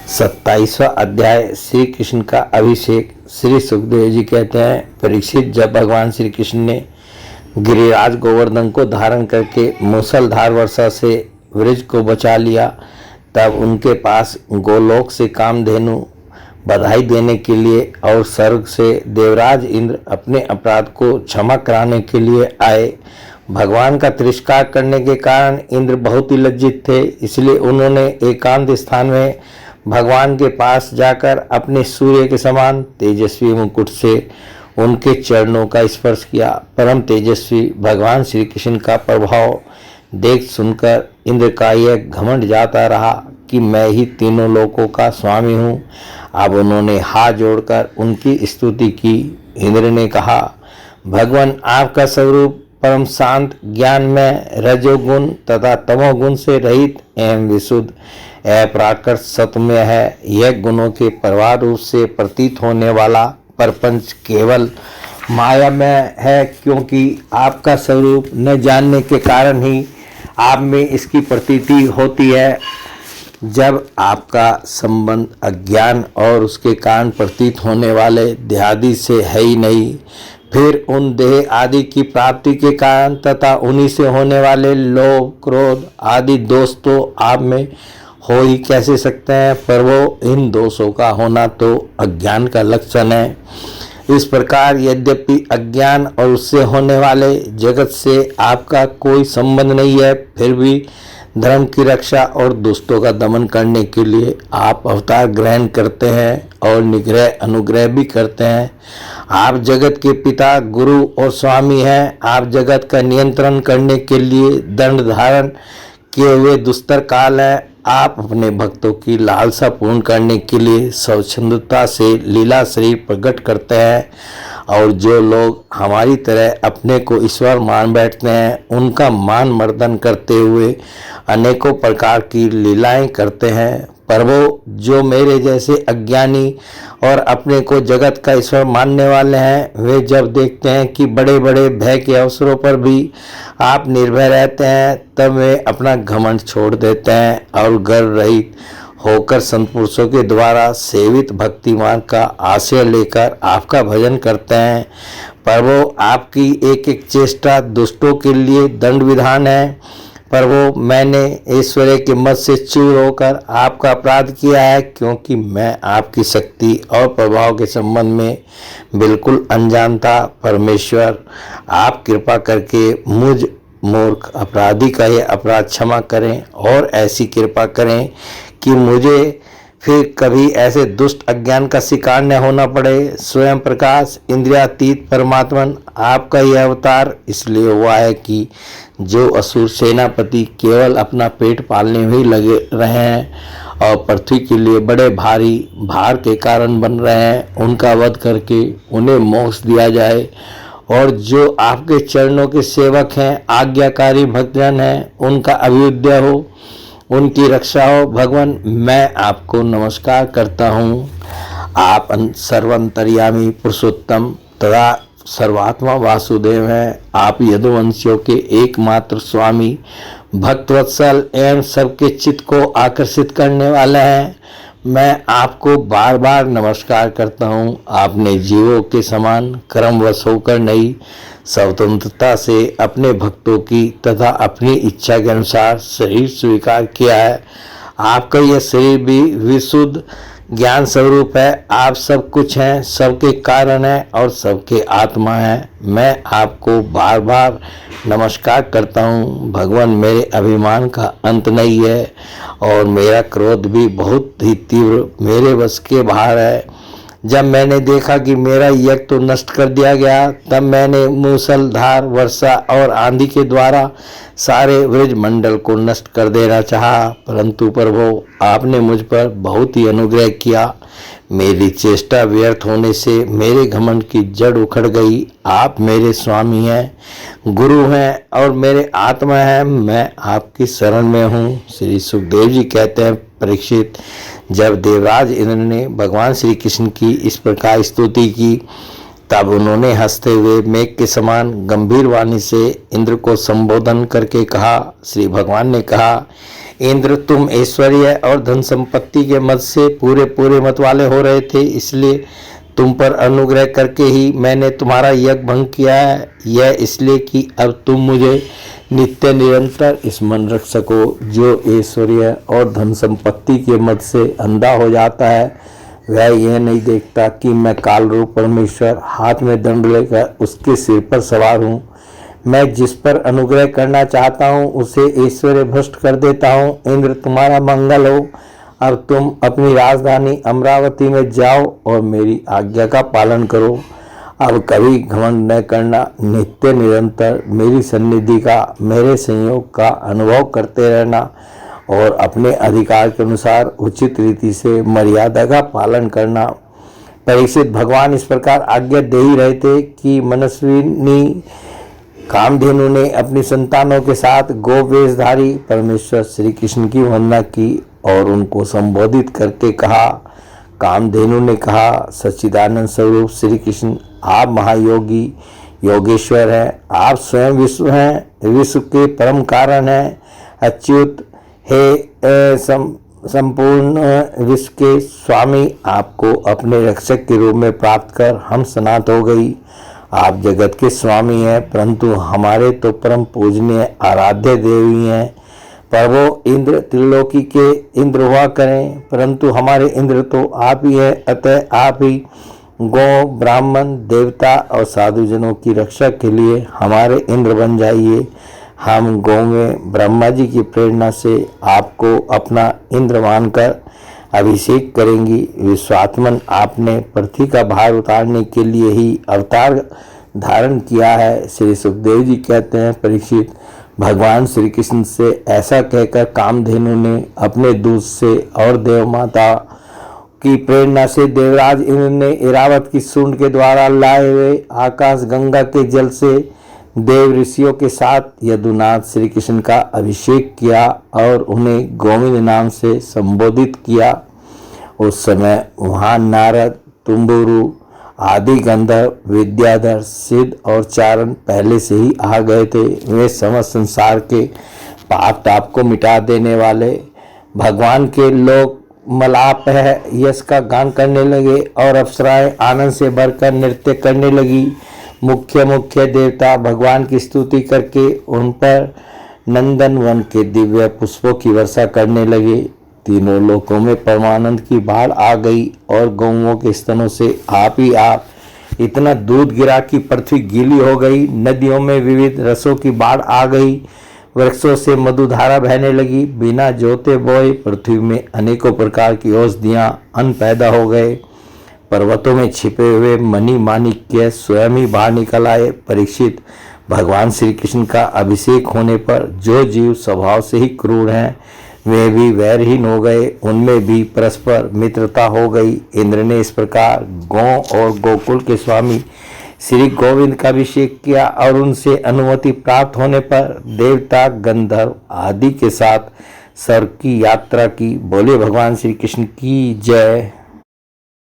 27वां अध्याय श्री कृष्ण का अभिषेक। श्री सुखदेव जी कहते हैं, परीक्षित, जब भगवान श्री कृष्ण ने गिरिराज गोवर्धन को धारण करके मूसलधार वर्षा से वृज को बचा लिया, तब उनके पास गोलोक से कामधेनु बधाई देने के लिए और स्वर्ग से देवराज इंद्र अपने अपराध को क्षमा कराने के लिए आए। भगवान का तिरस्कार करने के कारण इंद्र बहुत ही लज्जित थे, इसलिए उन्होंने एकांत स्थान में भगवान के पास जाकर अपने सूर्य के समान तेजस्वी मुकुट से उनके चरणों का स्पर्श किया। परम तेजस्वी भगवान श्री कृष्ण का प्रभाव देख सुनकर इंद्र का यह घमंड जाता रहा कि मैं ही तीनों लोकों का स्वामी हूँ। अब उन्होंने हाथ जोड़कर उनकी स्तुति की। इंद्र ने कहा, भगवान, आपका स्वरूप परम शांत, ज्ञान में रजोगुण तथा तमोगुण से रहित एवं विशुद्ध अप्राकृत सत्वमय है। यह गुणों के प्रवाह रूप से प्रतीत होने वाला प्रपंच केवल माया में है, क्योंकि आपका स्वरूप न जानने के कारण ही आप में इसकी प्रतीति होती है। जब आपका संबंध अज्ञान और उसके कारण प्रतीत होने वाले देहादि से है ही नहीं, फिर उन देह आदि की प्राप्ति के कारण तथा उन्हीं से होने वाले लोभ, क्रोध आदि दोष तो आप में हो ही कैसे सकते हैं। पर वो इन दोषों का होना तो अज्ञान का लक्षण है। इस प्रकार यद्यपि अज्ञान और उससे होने वाले जगत से आपका कोई संबंध नहीं है, फिर भी धर्म की रक्षा और दुष्टों का दमन करने के लिए आप अवतार ग्रहण करते हैं और निग्रह अनुग्रह भी करते हैं। आप जगत के पिता, गुरु और स्वामी हैं। आप जगत का नियंत्रण करने के लिए दंड धारण किए हुए दुस्तर काल है। आप अपने भक्तों की लालसा पूर्ण करने के लिए स्वच्छंदता से लीला शरीर प्रकट करते हैं, और जो लोग हमारी तरह अपने को ईश्वर मान बैठते हैं, उनका मान मर्दन करते हुए अनेकों प्रकार की लीलाएं करते हैं। पर वो जो मेरे जैसे अज्ञानी और अपने को जगत का ईश्वर मानने वाले हैं, वे जब देखते हैं कि बड़े बड़े भय के अवसरों पर भी आप निर्भय रहते हैं, तब वे अपना घमंड छोड़ देते हैं और गर्व रहित होकर संत पुरुषों के द्वारा सेवित भक्ति मार्ग का आश्रय लेकर आपका भजन करते हैं। पर वो आपकी एक एक चेष्टा दुष्टों के लिए दंड विधान है। पर वो मैंने ऐश्वर्य के मत से चूर होकर आपका अपराध किया है, क्योंकि मैं आपकी शक्ति और प्रभाव के संबंध में बिल्कुल अनजान था। परमेश्वर, आप कृपा करके मुझ मूर्ख अपराधी का यह अपराध क्षमा करें और ऐसी कृपा करें कि मुझे फिर कभी ऐसे दुष्ट अज्ञान का शिकार न होना पड़े। स्वयं प्रकाश इंद्रियातीत परमात्मन, आपका यह अवतार इसलिए हुआ है कि जो असुर सेनापति केवल अपना पेट पालने में ही लगे रहे हैं और पृथ्वी के लिए बड़े भारी भार के कारण बन रहे हैं, उनका वध करके उन्हें मोक्ष दिया जाए। और जो आपके चरणों के सेवक हैं, आज्ञाकारी भक्तजन हैं, उनका अभ्युदय हो, उनकी रक्षा हो। भगवान, मैं आपको नमस्कार करता हूँ। आप सर्वंतर्यामी पुरुषोत्तम तथा सर्वात्मा वासुदेव हैं। आप यदुवंशियों के एकमात्र स्वामी, भक्तवत्सल एवं सबके चित्त को आकर्षित करने वाले हैं। मैं आपको बार बार नमस्कार करता हूँ। आपने जीवों के समान क्रमवश होकर नहीं, स्वतंत्रता से अपने भक्तों की तथा अपनी इच्छा के अनुसार शरीर स्वीकार किया है। आपका यह शरीर भी विशुद्ध ज्ञान स्वरूप है। आप सब कुछ हैं, सबके कारण हैं और सबके आत्मा हैं। मैं आपको बार बार नमस्कार करता हूँ। भगवान, मेरे अभिमान का अंत नहीं है और मेरा क्रोध भी बहुत ही तीव्र मेरे वश के बाहर है। जब मैंने देखा कि मेरा यज्ञ तो नष्ट कर दिया गया, तब मैंने मूसलधार वर्षा और आंधी के द्वारा सारे वृज मंडल को नष्ट कर देना चाहा, परंतु प्रभु, आपने मुझ पर बहुत ही अनुग्रह किया। मेरी चेष्टा व्यर्थ होने से मेरे घमंड की जड़ उखड़ गई। आप मेरे स्वामी हैं, गुरु हैं और मेरे आत्मा हैं। मैं आपकी शरण में हूँ। श्री सुखदेव जी कहते हैं, परीक्षित, जब देवराज इंद्र ने भगवान श्री कृष्ण की इस प्रकार स्तुति की, तब उन्होंने हंसते हुए मेघ के समान गंभीर वाणी से इंद्र को संबोधन करके कहा। श्री भगवान ने कहा, इंद्र, तुम ऐश्वर्य और धन संपत्ति के मद से पूरे पूरे मत वाले हो रहे थे, इसलिए तुम पर अनुग्रह करके ही मैंने तुम्हारा यज्ञ भंग किया है। यह इसलिए कि अब तुम मुझे नित्य निरंतर स्मरण रख सको। जो ऐश्वर्य और धन संपत्ति के मद से अंधा हो जाता है, वह यह नहीं देखता कि मैं काल रूप परमेश्वर हाथ में दंड लेकर उसके सिर पर सवार हूँ। मैं जिस पर अनुग्रह करना चाहता हूँ उसे ऐश्वर्य भ्रष्ट कर देता हूँ। इंद्र, तुम्हारा मंगल हो। अब तुम अपनी राजधानी अमरावती में जाओ और मेरी आज्ञा का पालन करो। अब कभी घमंड न करना, नित्य निरंतर मेरी सन्निधि का, मेरे संयोग का अनुभव करते रहना और अपने अधिकार के अनुसार उचित रीति से मर्यादा का पालन करना। परीक्षित, भगवान इस प्रकार आज्ञा दे ही रहे थे कि मनस्विनी कामधेनु ने अपनी संतानों के साथ गोवेशधारी परमेश्वर श्री कृष्ण की वंदना की और उनको संबोधित करके कहा। कामधेनु ने कहा, सच्चिदानंद स्वरूप श्री कृष्ण, आप महायोगी योगेश्वर हैं। आप स्वयं विश्व हैं, विश्व के परम कारण हैं। अच्युत हे संपूर्ण विश्व के स्वामी, आपको अपने रक्षक के रूप में प्राप्त कर हम सनात हो गई। आप जगत के स्वामी हैं, परंतु हमारे तो परम पूजनीय आराध्य देवी हैं। प्रभो, इंद्र त्रिलोकी के इंद्र हुआ करें, परंतु हमारे इंद्र तो आप ही हैं। अतः आप ही गौ, ब्राह्मण, देवता और साधुजनों की रक्षा के लिए हमारे इंद्र बन जाइए। हम गौवें ब्रह्मा जी की प्रेरणा से आपको अपना इंद्र मानकर अभिषेक करेंगी। विश्वात्मन, आपने पृथ्वी का भार उतारने के लिए ही अवतार धारण किया है। श्री सुखदेव जी कहते हैं, परीक्षित, भगवान श्री कृष्ण से ऐसा कहकर कामधेनु ने अपने दूत से और देव माता की प्रेरणा से देवराज इंद्र ने इरावत की सूंड के द्वारा लाए हुए आकाश गंगा के जल से देव ऋषियों के साथ यदुनाथ श्री कृष्ण का अभिषेक किया और उन्हें गोविंद नाम से संबोधित किया। उस समय वहाँ नारद, तुम्बुरु आदि गंधर्व, विद्याधर, सिद्ध और चारण पहले से ही आ गए थे। वे समस्त संसार के पाप ताप को मिटा देने वाले भगवान के लोग मलाप है यश का गान करने लगे और अप्सराएं आनंद से भरकर नृत्य करने लगी। मुख्य देवता भगवान की स्तुति करके उन पर नंदन वन के दिव्य पुष्पों की वर्षा करने लगे। तीनों लोकों में परमानंद की बाढ़ आ गई और गौओं के स्तनों से आप ही आप इतना दूध गिरा कि पृथ्वी गीली हो गई। नदियों में विविध रसों की बाढ़ आ गई, वृक्षों से मधुधारा बहने लगी। बिना जोते बोए पृथ्वी में अनेकों प्रकार की औषधियां, अन्न पैदा हो गए। पर्वतों में छिपे हुए मणि माणिक्य स्वयं ही बाहर निकल आए। परीक्षित, भगवान श्री कृष्ण का अभिषेक होने पर जो जीव स्वभाव से ही क्रूर हैं, वे भी वैरहीन हो गए, उनमें भी परस्पर मित्रता हो गई। इंद्र ने इस प्रकार गौ और गोकुल के स्वामी श्री गोविंद का अभिषेक किया और उनसे अनुमति प्राप्त होने पर देवता, गंधर्व आदि के साथ स्वर्ग की यात्रा की। बोले भगवान श्री कृष्ण की जय।